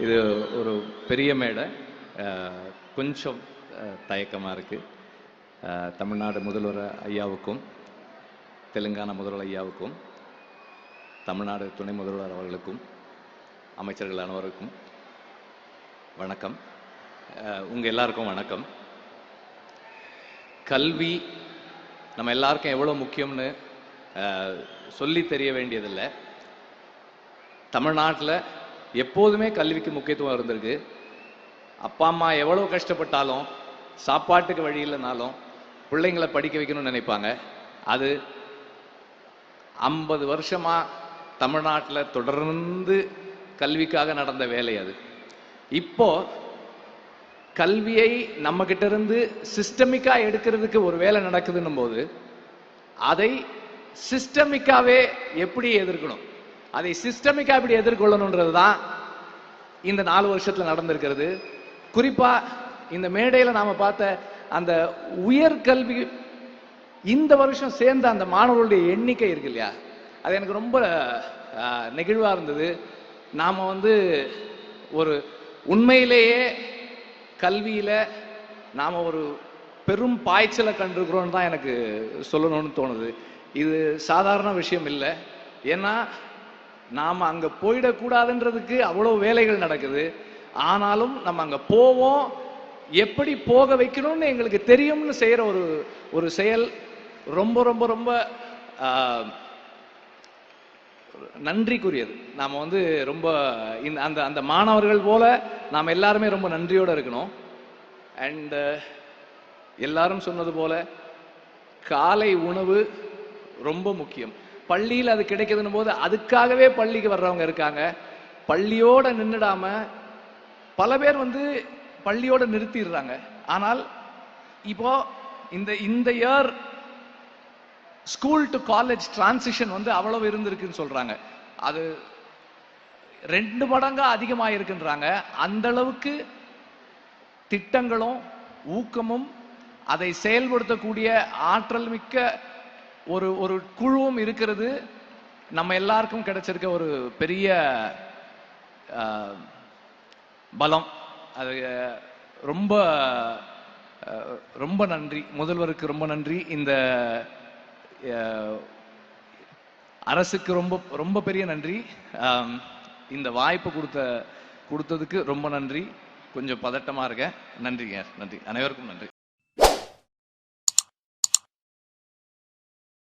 இது ஒரு பெரிய மேடை, கொஞ்சம் தயக்கமாக இருக்குது. தமிழ்நாடு முதல்வர் ஐயாவுக்கும், தெலுங்கானா முதல்வர் ஐயாவுக்கும், தமிழ்நாடு துணை முதல்வர் அவர்களுக்கும், அமைச்சர்கள் அனைவருக்கும் வணக்கம். உங்கள் எல்லாருக்கும் வணக்கம். கல்வி நம்ம எல்லாருக்கும் எவ்வளோ முக்கியம்னு சொல்லி தெரிய வேண்டியதில்லை. தமிழ்நாட்டில் எப்போதுமே கல்விக்கு முக்கியத்துவம் இருந்திருக்கு. அப்பா அம்மா எவ்வளோ கஷ்டப்பட்டாலும், சாப்பாட்டுக்கு வழி இல்லைனாலும் பிள்ளைங்களை படிக்க வைக்கணும்னு நினைப்பாங்க. அது 50 வருஷமாக தமிழ்நாட்டில் தொடர்ந்து கல்விக்காக நடந்த வேலை. அது இப்போ கல்வியை நம்ம கிட்ட இருந்து சிஸ்டமிக்கா எடுக்கிறதுக்கு ஒரு வேலை நடக்குதுன்னும் போது அதை சிஸ்டமிக்காவே எப்படி எதிர்க்கணும், அதை சிஸ்டமிக்கா எப்படி எதிர்கொள்ளணுன்றது தான் இந்த 4 வருஷத்துல நடந்திருக்கிறது. குறிப்பா இந்த மேடையில் நாம பார்த்த அந்த உயர்கல்வி இந்த வருஷம் சேர்ந்த அந்த மாணவர்களுடைய எண்ணிக்கை இருக்கு இல்லையா, அது எனக்கு ரொம்ப நெகிழ்வா இருந்தது. நாம ஒரு உண்மையிலேயே கல்வியில நாம ஒரு பெரும் பாய்ச்சலை கண்டிருக்கிறோன்னு தான் எனக்கு சொல்லணும்னு தோணுது. இது சாதாரண விஷயம் இல்லை. ஏன்னா நாம அங்க போயிடக்கூடாதுன்றதுக்கு அவ்வளவு வேலைகள் நடக்குது. ஆனாலும் நம்ம அங்க போவோம், எப்படி போக வைக்கணும்னு எங்களுக்கு தெரியும்னு செய்யற ஒரு செயல் ரொம்ப ரொம்ப ரொம்ப நன்றிக்குரியது. நாம ரொம்ப அந்த அந்த மாணவர்கள் போல நாம் எல்லாருமே ரொம்ப நன்றியோட இருக்கணும். அண்ட் எல்லாரும் சொன்னது போல காலை உணவு ரொம்ப முக்கியம். பள்ளியில் அது கிடைக்குதுன்னு போது அதுக்காகவே பள்ளிக்கு வர்றவங்க இருக்காங்க. பள்ளியோட நின்றுடாம பல பேர் பள்ளியோட நிறுத்திடுறாங்க. ஆனால் இப்போ இந்த year school to college transition அவ்வளவு இருந்திருக்குன்னு சொல்றாங்க. அது 2 மடங்கா அதிகமாக இருக்குன்றாங்க. அந்த அளவுக்கு திட்டங்களும் ஊக்கமும் அதை செயல்படுத்தக்கூடிய ஆற்றல் மிக்க ஒரு குழுவும் இருக்கிறது. நம்ம எல்லாருக்கும் கிடைச்சிருக்க ஒரு பெரிய பலம். அது ரொம்ப ரொம்ப நன்றி. முதல்வருக்கு ரொம்ப நன்றி. இந்த அரசுக்கு ரொம்ப ரொம்ப பெரிய நன்றி. இந்த வாய்ப்பு கொடுத்ததுக்கு ரொம்ப நன்றி. கொஞ்சம் பதட்டமா இருக்கேன். நன்றிங்க. நன்றி. அனைவருக்கும் நன்றி.